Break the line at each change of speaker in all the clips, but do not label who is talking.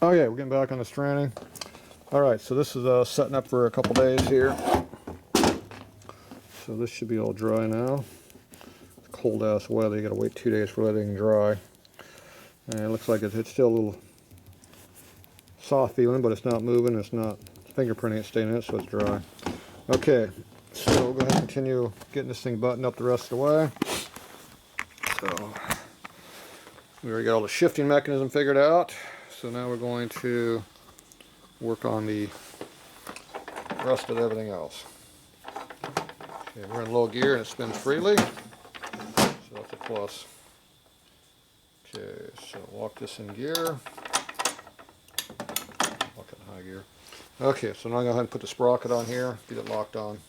Oh yeah, we're getting back on the stranding. Alright, so this is setting up for a couple days here. So this should be all dry now. It's cold ass weather, you gotta wait 2 days for everything to dry. And it looks like it's still a little soft feeling, but it's not moving, it's not fingerprinting, it's staying in it, so it's dry. Okay, so we'll go ahead and continue getting this thing buttoned up the rest of the way. So we already got all the shifting mechanism figured out. So now we're going to work on the rest of everything else. Okay, we're in low gear and it spins freely, so that's a plus. Okay, so lock this in gear. Lock it in high gear. Okay, so now I'm going to go ahead and put the sprocket on here, get it locked on.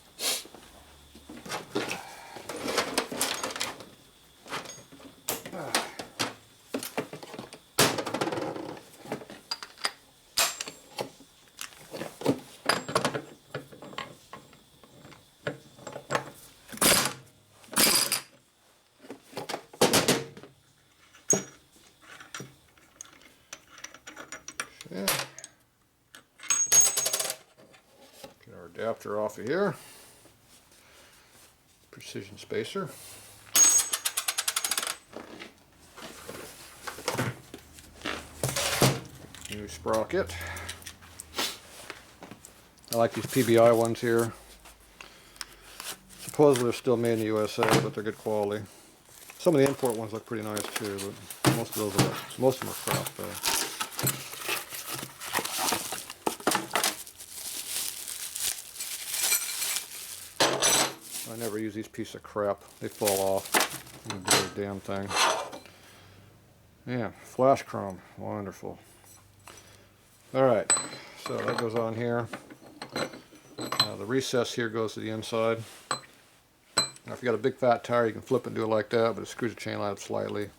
Yeah. Get our adapter off of here. Precision spacer. New sprocket. I like these PBI ones here. Supposedly they're still made in the USA, but they're good quality. Some of the import ones look pretty nice too, but most of them are crap though. I never use these pieces of crap. They fall off. The damn thing. Yeah, flash chrome. Wonderful. Alright, so that goes on here. The recess here goes to the inside. Now if you got a big fat tire, you can flip it and do it like that, but it screws the chain light up slightly.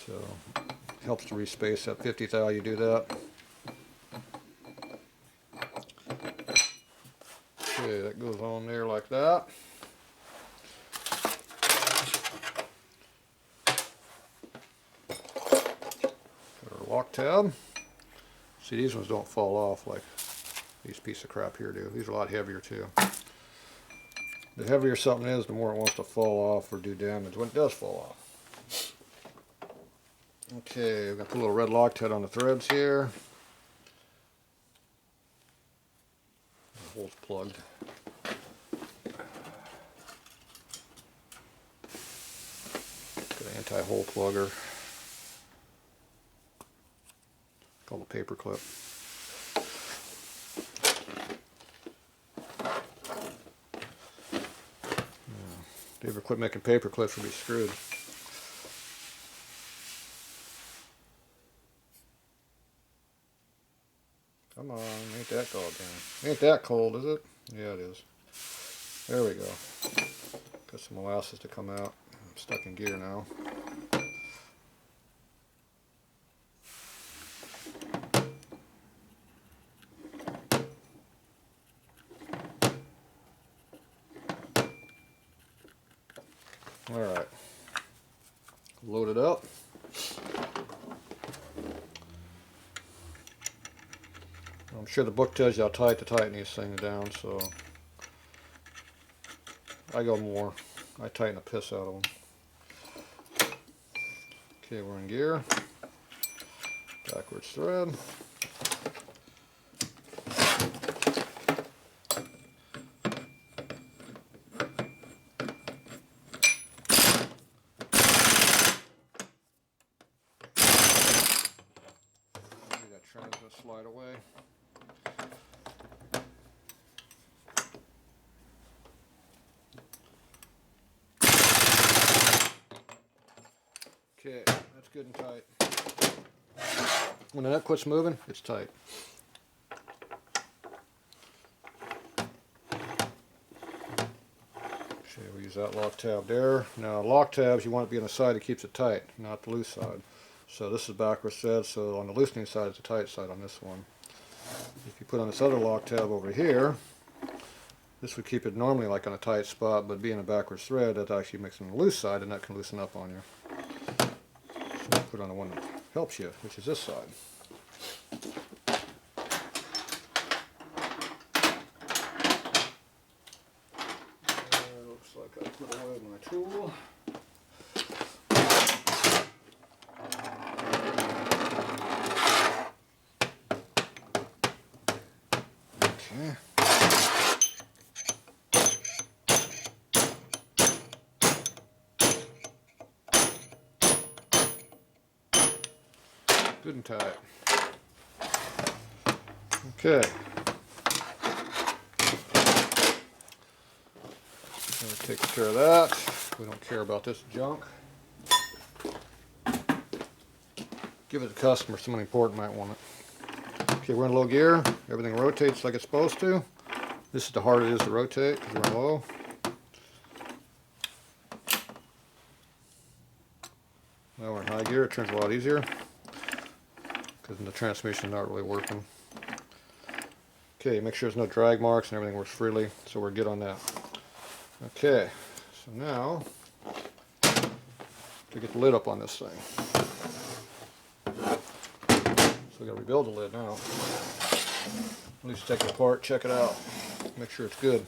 So it helps to respace at 50th thou you do that. Okay, that goes on there like that. Got our lock tab. See, these ones don't fall off like these pieces of crap here do. These are a lot heavier too. The heavier something is, the more it wants to fall off or do damage when it does fall off. Okay, we're going to put a little red Loctite on the threads here. The hole's plugged. Got an anti-hole plugger. Called a paper clip. If you ever quit making paper clips, you'll be screwed. Come on, ain't that goddamn. Ain't that cold, is it? Yeah, it is. There we go. Got some molasses to come out. I'm stuck in gear now. Alright. Load it up. I'm sure the book tells you how tight to tighten these things down, so I go more. I tighten the piss out of them. Okay, we're in gear. Backwards thread. That trim's going to slide away. Okay, that's good and tight. When the nut quits moving, it's tight. Okay, we use that lock tab there. Now lock tabs, you want it to be on the side that keeps it tight, not the loose side. So this is backwards thread, so on the loosening side it's the tight side on this one. If you put on this other lock tab over here, this would keep it normally like on a tight spot, but being a backwards thread, that actually makes it on the loose side and that can loosen up on you. So put on the one that helps you, which is this side. Looks like I put away my tool. Okay. Good and tight. Okay. That takes care of that. We don't care about this junk. Give it to the customer. Someone important might want it. Okay, we're in low gear. Everything rotates like it's supposed to. This is the harder it is to rotate because we're in low. Now we're in high gear. It turns a lot easier because the transmission is not really working. Okay, make sure there's no drag marks and everything works freely, so we're good on that. Okay, so now to get the lid up on this thing. So we got to rebuild the lid now. At least take it apart, check it out, make sure it's good.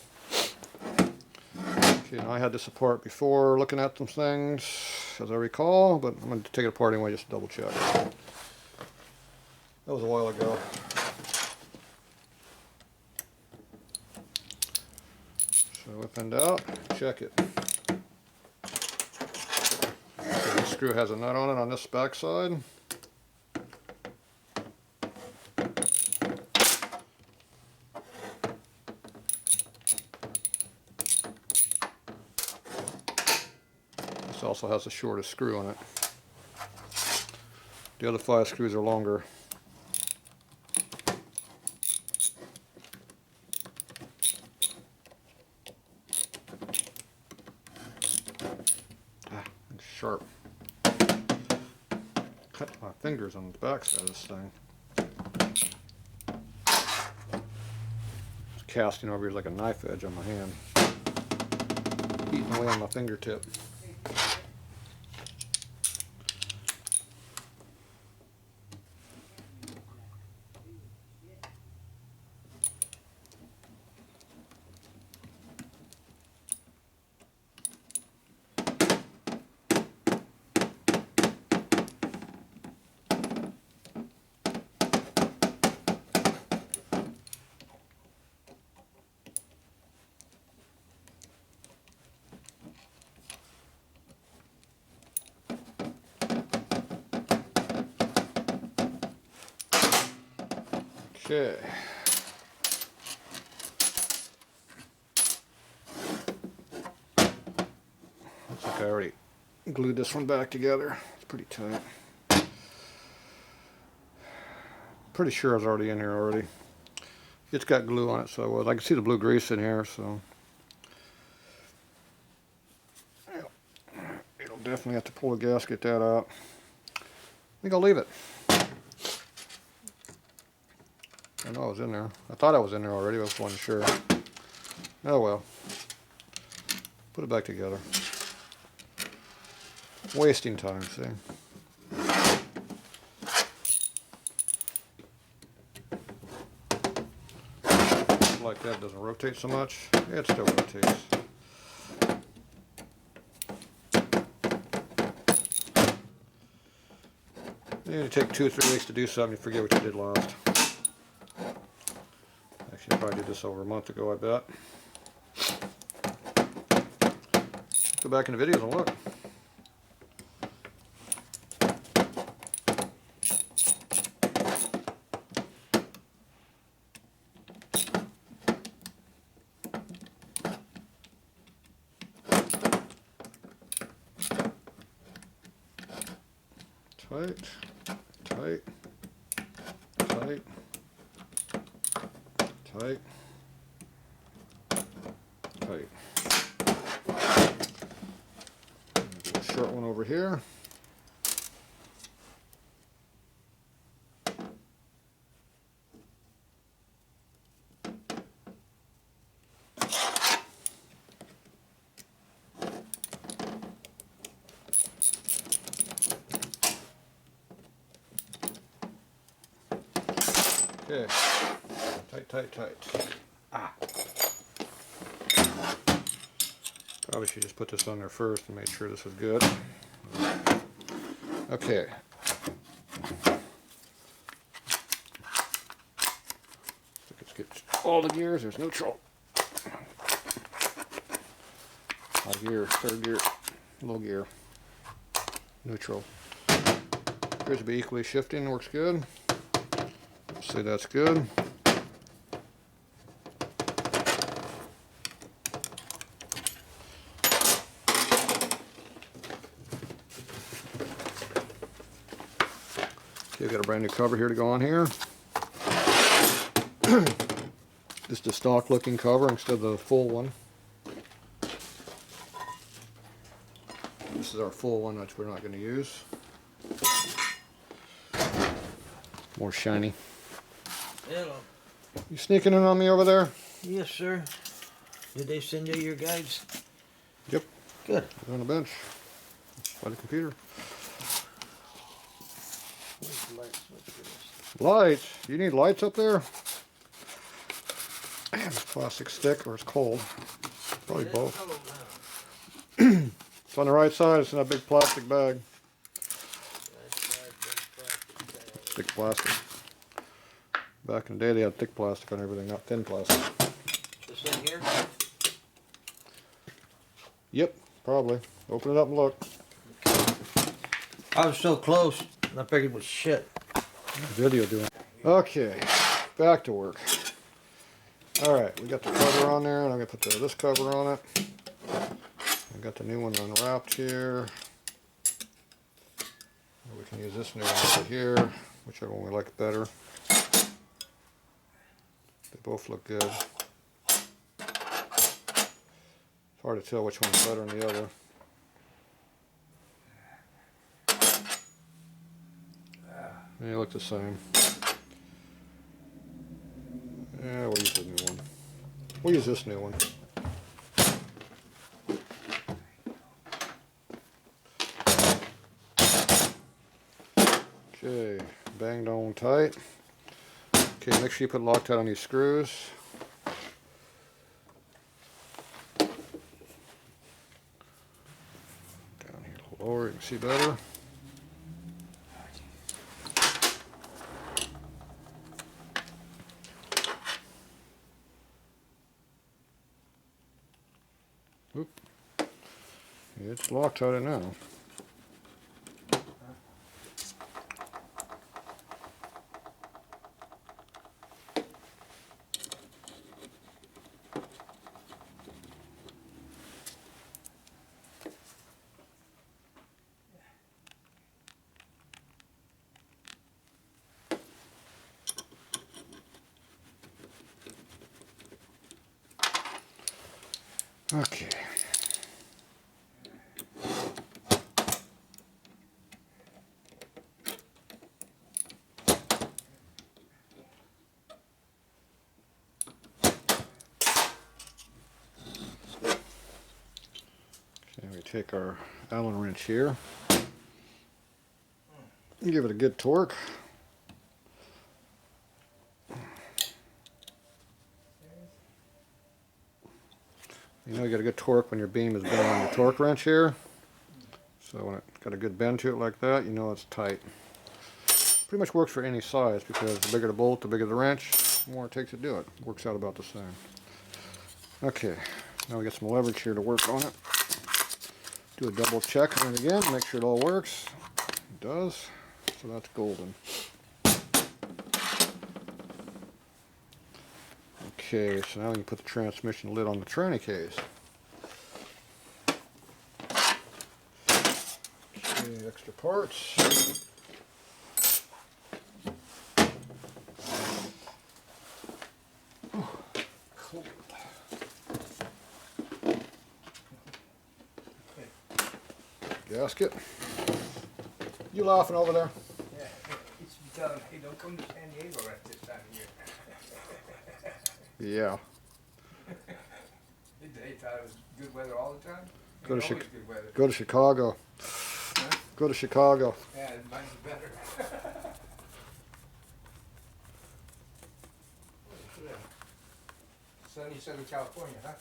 Okay, now I had this apart before looking at some things, as I recall, but I'm going to take it apart anyway just to double check. That was a while ago. So whip end out, check it. Okay, the screw has a nut on it on this back side. This also has the shortest screw on it. The other 5 screws are longer. It's sharp. Cut my fingers on the back side of this thing. It's casting over here like a knife edge on my hand. Eating away on my fingertip. Okay. Looks like I already glued this one back together. It's pretty tight. Pretty sure I was already in here already. It's got glue on it, so I was. I can see the blue grease in here, so you'll definitely have to pull the gasket that out. I think I'll leave it. I know I was in there. I thought I was in there already, I wasn't sure. Oh well. Put it back together. Wasting time, see? Like that doesn't rotate so much. Yeah, it still rotates. You take 2 or 3 weeks to do something, you forget what you did last. Actually, I probably did this over a month ago, I bet. Go back in the videos and look. Tight, tight, tight, tight, tight. A short one over here. Okay, tight, tight, tight. Ah. Probably should just put this on there first and make sure this is good. Okay. Let's get all the gears. There's neutral. High gear, third gear, low gear, neutral. Appears to be equally shifting. Works good. Say that's good. Okay, got a brand new cover here to go on here. Just a stock looking cover instead of the full one. This is our full one, which we're not going to use. More shiny.
Hello.
You sneaking in on me over there?
Yes, sir. Did they send you your guides?
Yep.
Good.
They're on the bench by the computer.
Where's the lights? What's this?
Lights? You need lights up there? Man, this plastic stick or it's cold. Probably both. It's on the right side. It's in a big plastic bag. Thick plastic. Back in the day, they had thick plastic on everything, not thin plastic.
This thing here?
Yep, probably. Open it up and look.
I was so close, and I figured it was shit.
Video doing. Okay, back to work. All right, we got the cover on there, and I'm gonna put this cover on it. I got the new one unwrapped here. We can use this new one over here, whichever one we like better. They both look good. It's hard to tell which one's better than the other. They look the same. Yeah, we'll use the new one. We'll use this new one. Okay, banged on tight. Okay, make sure you put Loctite on these screws. Down here a little lower, you can see better. Oop. It's Loctite now. Okay. Okay, we take our Allen wrench here. Give it a good torque. You know you got a good torque when your beam is bent on your torque wrench here. So when it's got a good bend to it like that, you know it's tight. Pretty much works for any size because the bigger the bolt, the bigger the wrench, the more it takes to do it. Works out about the same. Okay, now we got some leverage here to work on it. Do a double check on it again, make sure it all works. It does, so that's golden. Okay, so now we can put the transmission lid on the tranny case. Okay, extra parts. Oh, cold. Gasket. You laughing over there?
Yeah, it's done. Hey, don't come to San Diego at this time of year.
Yeah.
They thought it was good weather all the time.
Go to,
Ain't always good weather.
go to Chicago.
Huh?
Go to Chicago.
Yeah, mine's better. Yeah. Sunny Southern California, huh?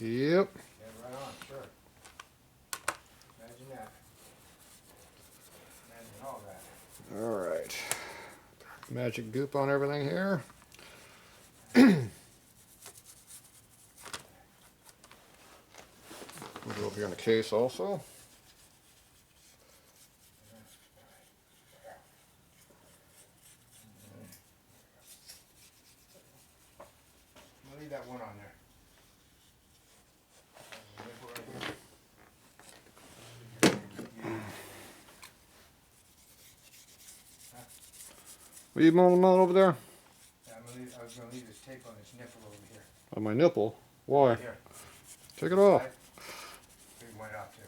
Yep.
Yeah, right on, sure. Imagine that. Imagine all that.
Alright. Magic goop on everything here. We'll go over here in the case also.
I'm gonna leave that one on there.
What are you mowing over there?
Yeah, I was gonna leave this tape on this nipple over here.
On my nipple? Why?
Right here.
Take it off.
Right? Big white out too.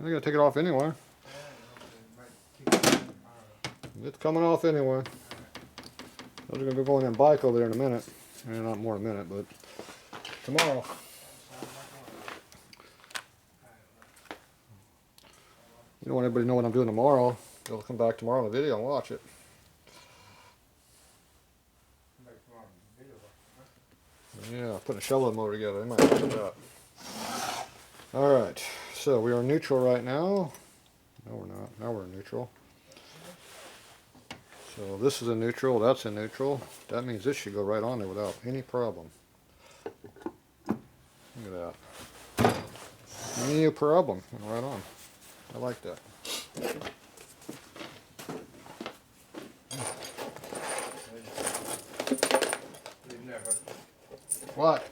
I gotta take it off anyway.
Yeah, it might keep it on, I don't know.
It's coming off anyway. I was gonna go in and bike over there in a minute. Not more than a minute, but tomorrow. You don't want everybody to know what I'm doing tomorrow. They'll come back tomorrow in the video and watch it. Yeah, putting a shovel motor together. They might like that. Alright, so we are neutral right now. No, we're not. Now we're in neutral. So this is a neutral, that's a neutral. That means this should go right on there without any problem. Look at that. No problem. Right on. I like that.
Leave them there, bud.
What?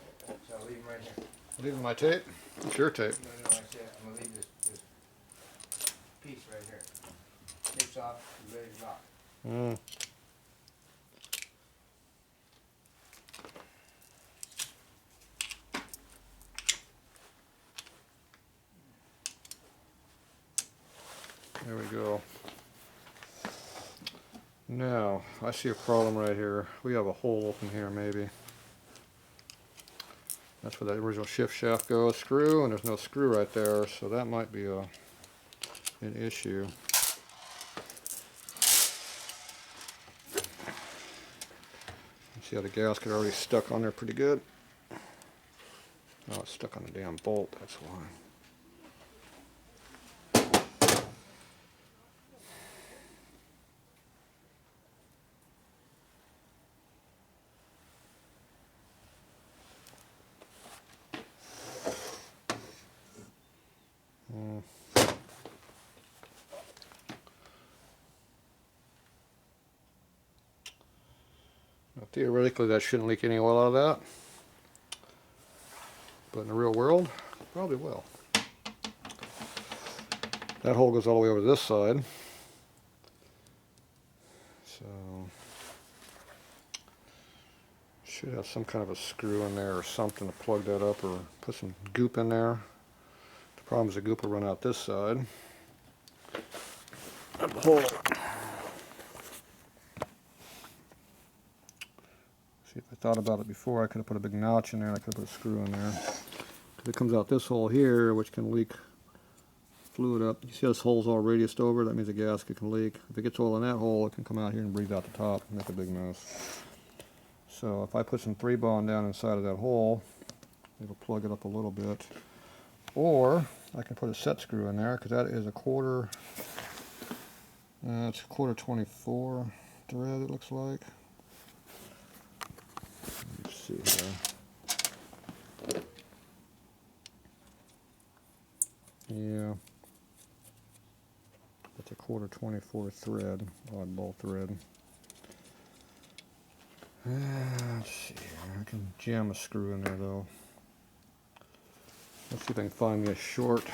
So I'll leave them right here.
Leaving my tape? It's your tape.
No, I said I'm gonna leave this piece right here. Tape's off, ready to rock.
There we go. Now, I see a problem right here. We have a hole open here maybe. That's where that original shift shaft goes. Screw, and there's no screw right there, so that might be an issue. See how the gasket already stuck on there pretty good? Oh, it's stuck on the damn bolt, that's why. Now, theoretically, that shouldn't leak any oil out of that, but in the real world, probably will. That hole goes all the way over to this side, so should have some kind of a screw in there or something to plug that up, or put some goop in there. The problem is the goop will run out this side. That hole. See, if I thought about it before, I could have put a big notch in there, and I could have put a screw in there. Because it comes out this hole here, which can leak fluid up. You see this hole's all radiused over, that means the gasket can leak. If it gets oil in that hole, it can come out here and breathe out the top and make a big mess. So if I put some 3-bond down inside of that hole, it'll plug it up a little bit. Or I can put a set screw in there, because that is a quarter, it's a quarter 24 thread, it looks like. Let's see here. Yeah. That's a quarter 24 thread, oddball thread. Let's see here. I can jam a screw in there though. Let's see if I can find me a short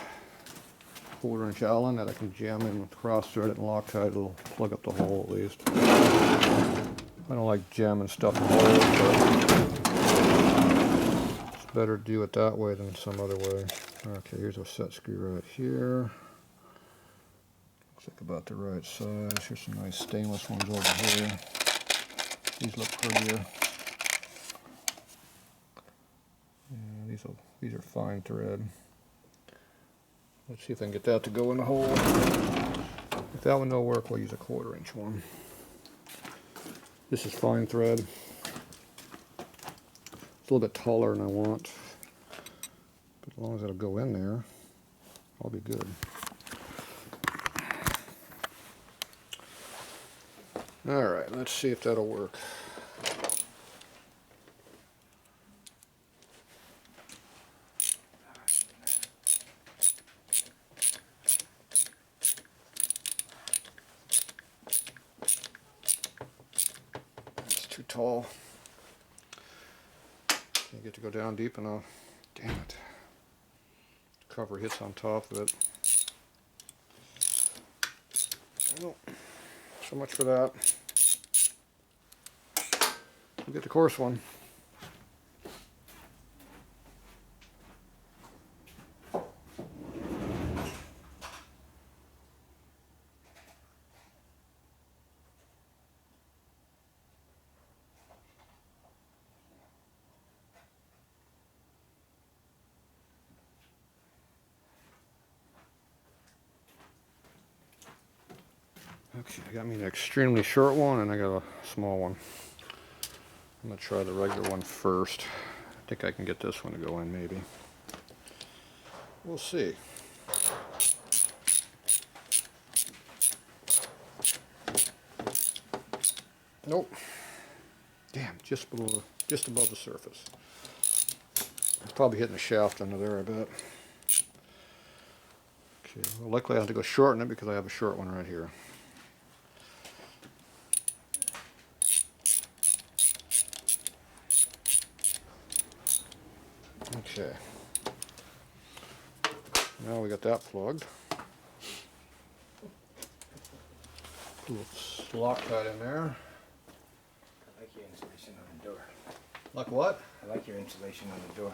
1/4-inch Allen that I can jam in with cross thread and Loctite. It'll plug up the hole at least. I don't like jamming stuff in holes, but it's better to do it that way than some other way. Okay, here's a set screw right here. Looks like about the right size. Here's some nice stainless ones over here. These look prettier. Yeah, these are fine thread. Let's see if I can get that to go in the hole. If that one don't work, we'll use a 1/4-inch one. This is fine thread. a little bit taller than I want. But as long as it'll go in there, I'll be good. Alright, let's see if that'll work. It's too tall. Can't get to go down deep enough. Damn it. The cover hits on top of it. Well, so much for that. We'll get the coarse one. Okay, I got me an extremely short one and I got a small one. I'm going to try the regular one first. I think I can get this one to go in maybe. We'll see. Nope. Damn, just above the surface. It's probably hitting the shaft under there, I bet. Okay, well, luckily I have to go shorten it because I have a short one right here. Okay. Now we got that plugged. Put a Loctite in there.
I like your insulation on the door.
Like what?
I like your insulation on the door.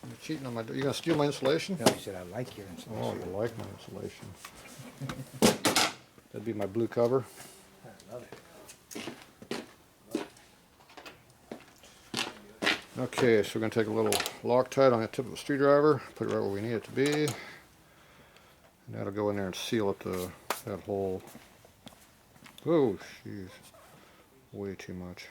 You're cheating on my door. You gonna steal my insulation?
No, I said I like your
Oh,
insulation.
you like my insulation. That'd be my blue cover.
I love it.
Okay, so we're going to take a little Loctite on the tip of the screwdriver, put it right where we need it to be, and that'll go in there and seal up that hole. Oh, jeez, way too much.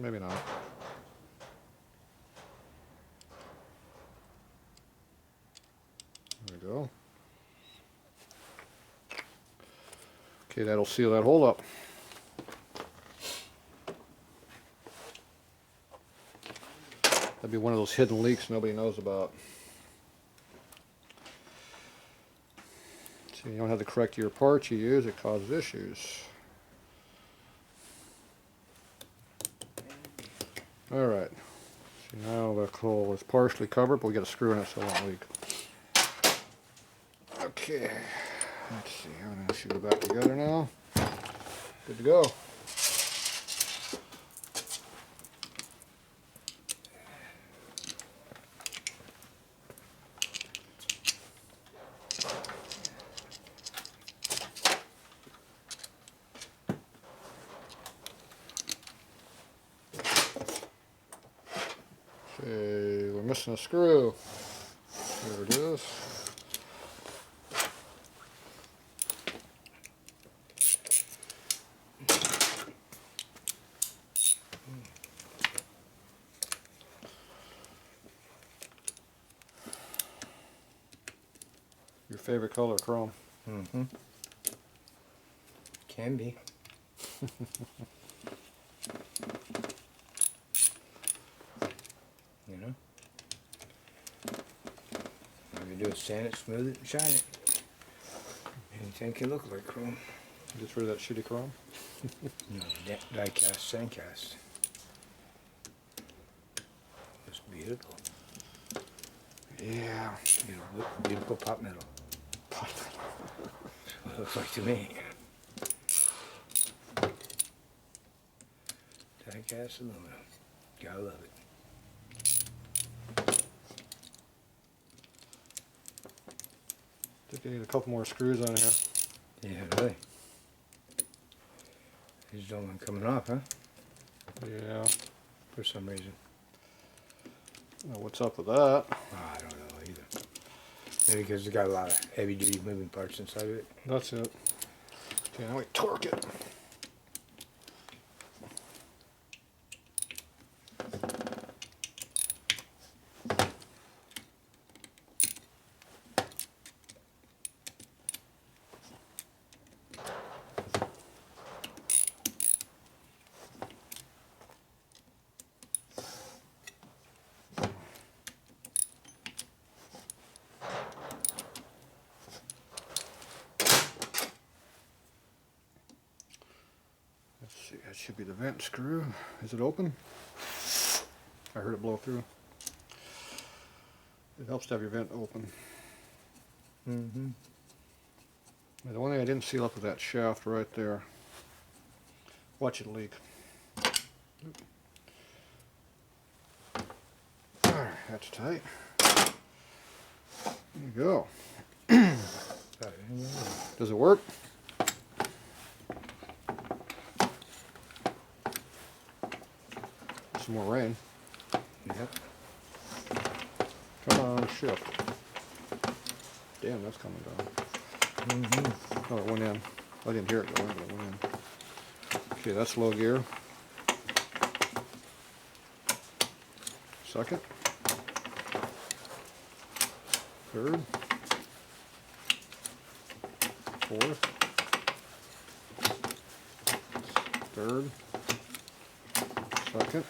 Maybe not. There we go. Okay, that'll seal that hole up. That'd be one of those hidden leaks nobody knows about. See, you don't have to correct your parts you use, it causes issues. Alright, so now the hole is partially covered, but we got a screw in it so it won't leak. Okay, let's see, I'm going to shoot it back together now. Good to go. Okay, we're missing a screw. There it is. Your favorite color, chrome.
Mm-hmm. Can be. You know? All you do is sand it, smooth it, and shine it. Anything can look like chrome.
Get rid of that shitty chrome.
No, die cast, sand cast. It's beautiful.
Yeah.
Beautiful pot metal.
Pot
That's what it looks like to me. Die cast aluminum. Gotta love it.
I think I need a couple more screws on here.
Yeah, really. These don't want coming off, huh?
Yeah.
For some reason.
Now, what's up with that?
I don't know either. Maybe because it's got a lot of heavy duty moving parts inside of it.
That's it. Okay, now we torque it. Let's see, that should be the vent screw. Is it open? I heard it blow through. It helps to have your vent open.
Mm-hmm.
The one thing I didn't seal up with that shaft right there. Watch it leak. Alright, that's tight. There you go. Does it work? Some more rain.
Yep.
Come on, shift. Damn, that's coming down.
Mm-hmm.
Oh, it went in. I didn't hear it going, but it went in. Okay, that's low gear. Second. Third. Fourth. Third. Second.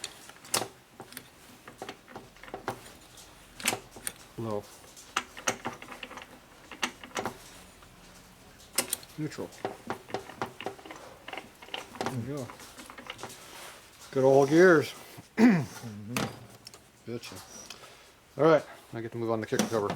Low. Neutral. There you go. Good old gears. Betcha. Alright, I get to move on to kicker cover.